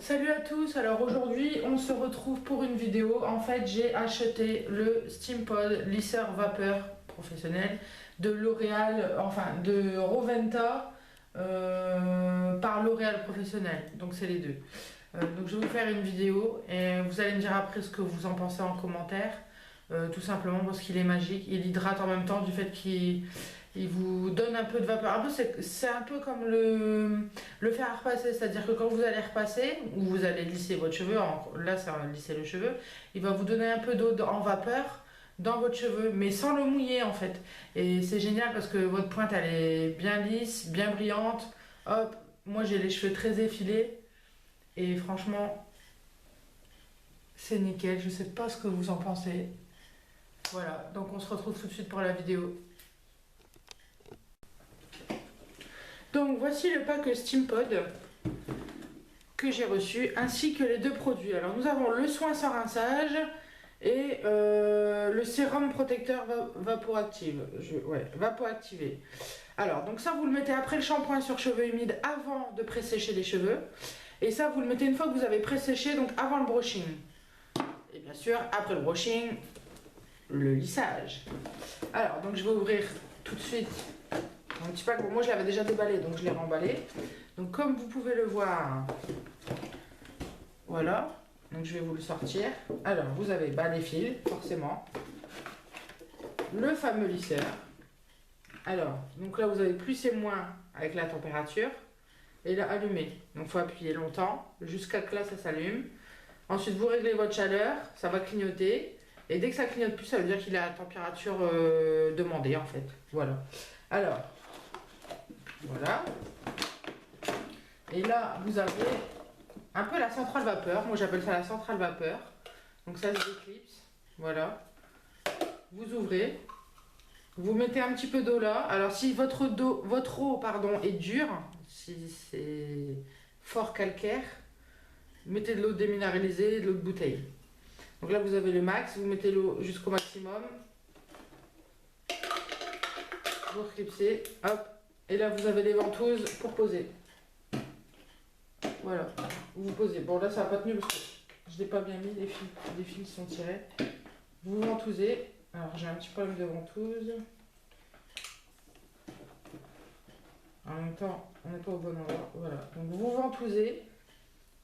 Salut à tous, alors aujourd'hui on se retrouve pour une vidéo. En fait j'ai acheté le Steampod lisseur vapeur professionnel de L'Oréal, enfin de Roventa par L'Oréal professionnel, donc c'est les deux. Donc je vais vous faire une vidéo et vous allez me dire après ce que vous en pensez en commentaire. Tout simplement parce qu'il est magique, il hydrate en même temps du fait qu'il vous donne un peu de vapeur. Un peu, c'est un peu comme le fer à repasser, c'est-à-dire que quand vous allez repasser, ou vous allez lisser votre cheveu, là ça va lisser le cheveu, il va vous donner un peu d'eau en vapeur dans votre cheveu, mais sans le mouiller en fait. Et c'est génial parce que votre pointe elle est bien lisse, bien brillante. Hop, moi j'ai les cheveux très effilés et franchement c'est nickel, je sais pas ce que vous en pensez. Voilà, donc on se retrouve tout de suite pour la vidéo. Donc voici le pack Steampod que j'ai reçu, ainsi que les deux produits. Alors nous avons le soin sans rinçage et le sérum protecteur vapoactivé. Alors donc ça vous le mettez après le shampoing sur cheveux humides avant de pré-sécher les cheveux. Et ça vous le mettez une fois que vous avez pré-séché, donc avant le brushing. Et bien sûr après le brushing, le lissage. Alors donc je vais ouvrir tout de suite un petit pack. Bon, moi je l'avais déjà déballé donc je l'ai remballé. Donc comme vous pouvez le voir, voilà, donc je vais vous le sortir. Alors vous avez les fils forcément, le fameux lisseur. Alors donc là vous avez plus et moins avec la température et là allumé. Donc il faut appuyer longtemps jusqu'à que là ça s'allume. Ensuite vous réglez votre chaleur, ça va clignoter. Et dès que ça clignote plus, ça veut dire qu'il est à la température demandée en fait. Voilà. Alors, voilà. Et là, vous avez un peu la centrale vapeur. Moi, j'appelle ça la centrale vapeur. Donc ça se déclipse. Voilà. Vous ouvrez. Vous mettez un petit peu d'eau là. Alors, si votre eau est dure, si c'est fort calcaire, mettez de l'eau déminéralisée, de l'eau de bouteille. Donc là, vous avez le max, vous mettez l'eau jusqu'au maximum. Vous reclipsez, hop. Et là, vous avez les ventouses pour poser. Voilà, vous posez. Bon, là, ça n'a pas tenu parce que je ne l'ai pas bien mis, les fils sont tirés. Vous ventousez. Alors, j'ai un petit problème de ventouse. En même temps, on n'est pas au bon endroit. Voilà, donc vous ventousez,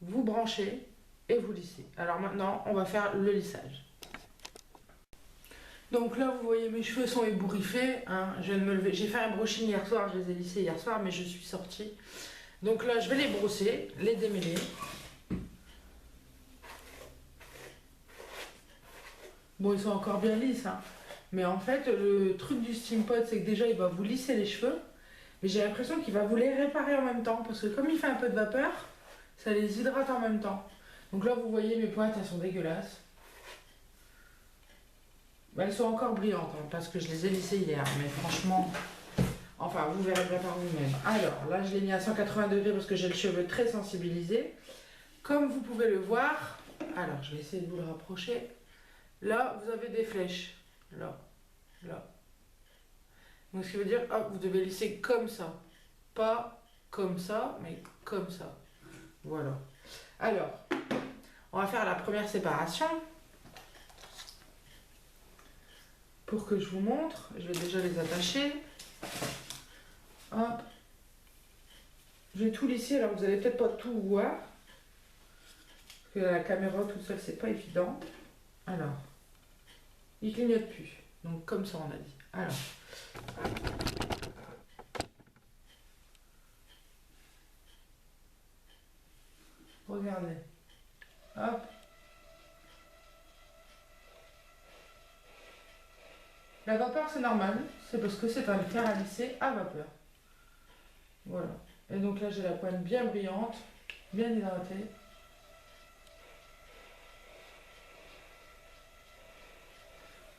vous branchez et vous lissez. Alors maintenant, on va faire le lissage. Donc là, vous voyez, mes cheveux sont ébouriffés. Hein. Je viens de me lever. J'ai fait un brushing hier soir, je les ai lissés hier soir, mais je suis sortie. Donc là, je vais les brosser, les démêler. Bon, ils sont encore bien lisses, hein. Mais en fait, le truc du Steampod, c'est que déjà, il va vous lisser les cheveux. Mais j'ai l'impression qu'il va vous les réparer en même temps. Parce que comme il fait un peu de vapeur, ça les hydrate en même temps. Donc là, vous voyez, mes pointes, elles sont dégueulasses. Elles sont encore brillantes, hein, parce que je les ai lissées hier. Mais franchement, enfin, vous verrez bien par vous-même. Alors, là, je l'ai mis à 180 degrés parce que j'ai le cheveu très sensibilisé. Comme vous pouvez le voir, alors, je vais essayer de vous le rapprocher. Là, vous avez des flèches. Là, là. Donc, ce qui veut dire, hop, vous devez lisser comme ça. Pas comme ça, mais comme ça. Voilà. Alors, on va faire la première séparation. Pour que je vous montre, je vais déjà les attacher. Hop. Je vais tout lisser, alors vous allez peut-être pas tout voir. Parce que la caméra toute seule, c'est pas évident. Alors, il clignote plus. Donc comme ça, on a dit. Alors. Regardez. Hop. La vapeur, c'est normal. C'est parce que c'est un fer à lisser à vapeur. Voilà. Et donc là, j'ai la pointe bien brillante, bien hydratée.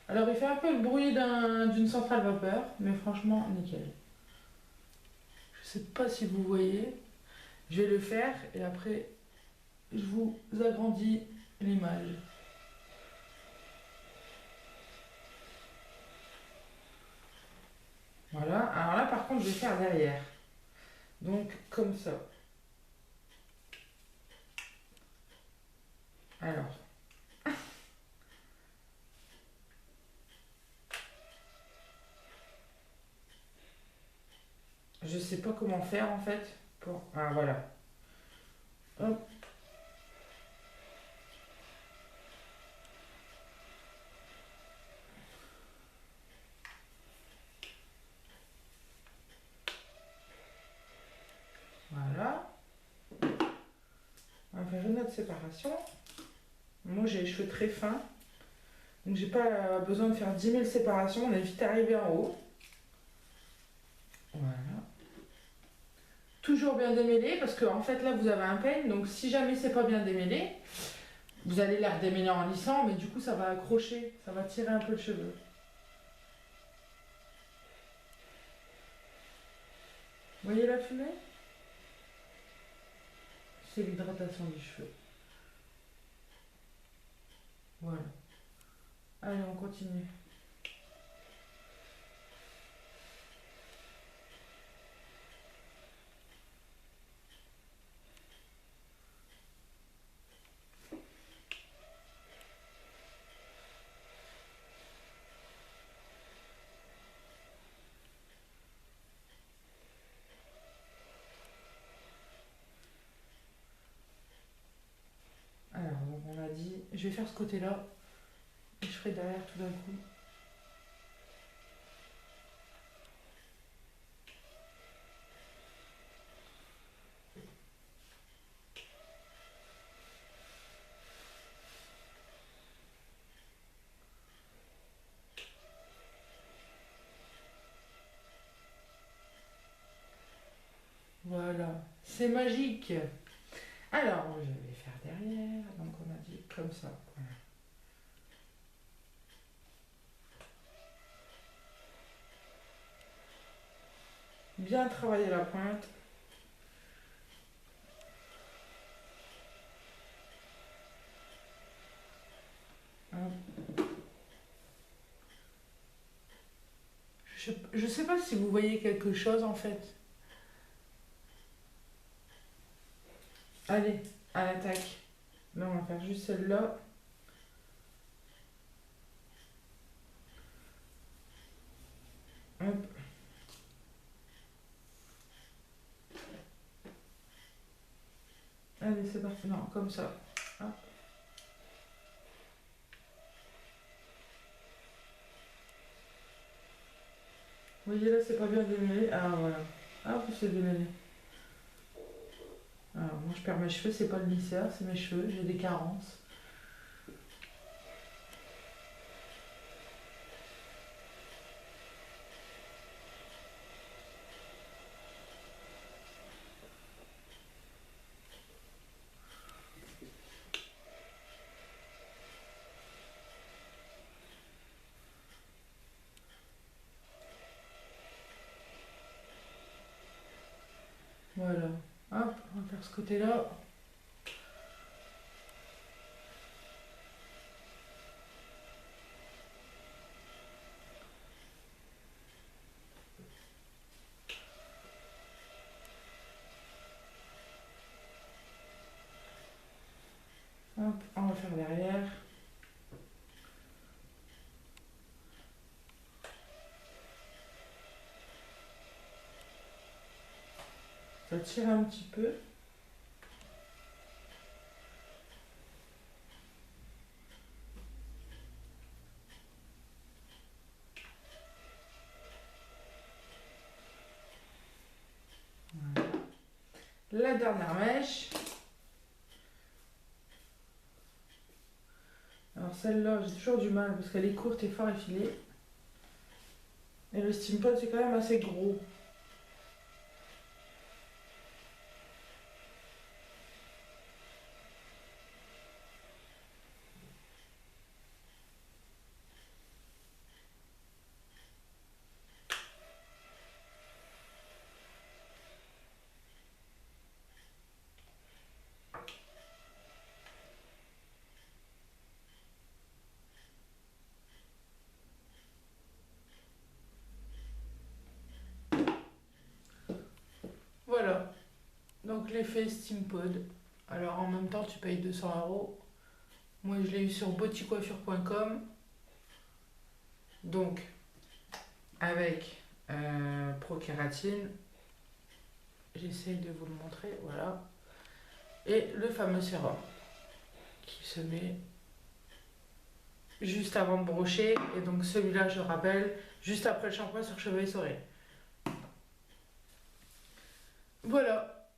Alors, il fait un peu le bruit d'une centrale vapeur, mais franchement, nickel. Je sais pas si vous voyez. Je vais le faire et après, je vous agrandis l'image. Voilà. Alors là, par contre, je vais faire derrière. Donc, comme ça. Alors, je sais pas comment faire en fait. Pour... Ah voilà. Hop. Voilà. On va faire une autre séparation. Moi j'ai les cheveux très fins. Donc j'ai pas besoin de faire 10 000 séparations. On est vite arrivé en haut. Voilà. Toujours bien démêlé parce que en fait là vous avez un peigne. Donc si jamais c'est pas bien démêlé, vous allez les redémêler en lissant. Mais du coup ça va accrocher. Ça va tirer un peu le cheveu. Vous voyez la fumée? C'est l'hydratation du cheveu. Voilà. Allez, on continue. Alors, donc on a dit, je vais faire ce côté-là et je ferai derrière tout d'un coup. Voilà, c'est magique. Alors, je vais faire derrière, donc on a dit comme ça. Voilà. Bien travailler la pointe. Je sais pas si vous voyez quelque chose en fait. Allez, à l'attaque. Là, on va faire juste celle-là. Hop. Allez, c'est parti. Non, comme ça. Hop. Vous voyez là, c'est pas bien démêlé. Ah voilà. Hop, c'est démêlé. Alors, moi, je perds mes cheveux, c'est pas le lisseur, c'est mes cheveux. J'ai des carences. Voilà. Hop, on va faire ce côté-là. Hop, on va faire derrière. Ça tire un petit peu. Voilà. La dernière mèche. Alors celle-là, j'ai toujours du mal parce qu'elle est courte et fort effilée. Et le steampod, c'est quand même assez gros. Voilà. Donc l'effet steampod. Alors en même temps, tu payes 200 €. Moi je l'ai eu sur boticoiffure.com. Donc avec Prokératine. J'essaye de vous le montrer, voilà. Et le fameux sérum qui se met juste avant de brocher. Et donc celui-là, je rappelle, juste après le shampoing sur cheveux essorés. Voilà.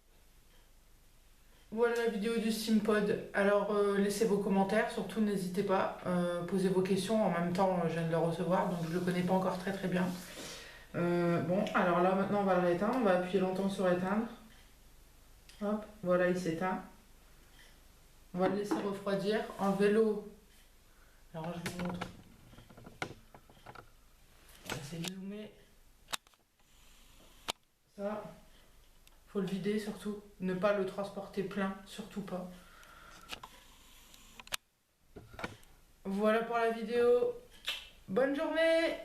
Voilà la vidéo du SteamPod. Alors laissez vos commentaires, surtout n'hésitez pas. Posez vos questions. En même temps, je viens de le recevoir, donc je ne le connais pas encore très très bien. Bon, alors là maintenant on va le rééteindre. On va appuyer longtemps sur éteindre. Hop, voilà, il s'éteint. On va le laisser refroidir. Enlever l'eau. Alors je vous montre. On va essayer de zoomer. Ça. Faut le vider surtout. Ne pas le transporter plein, surtout pas. Voilà pour la vidéo. Bonne journée!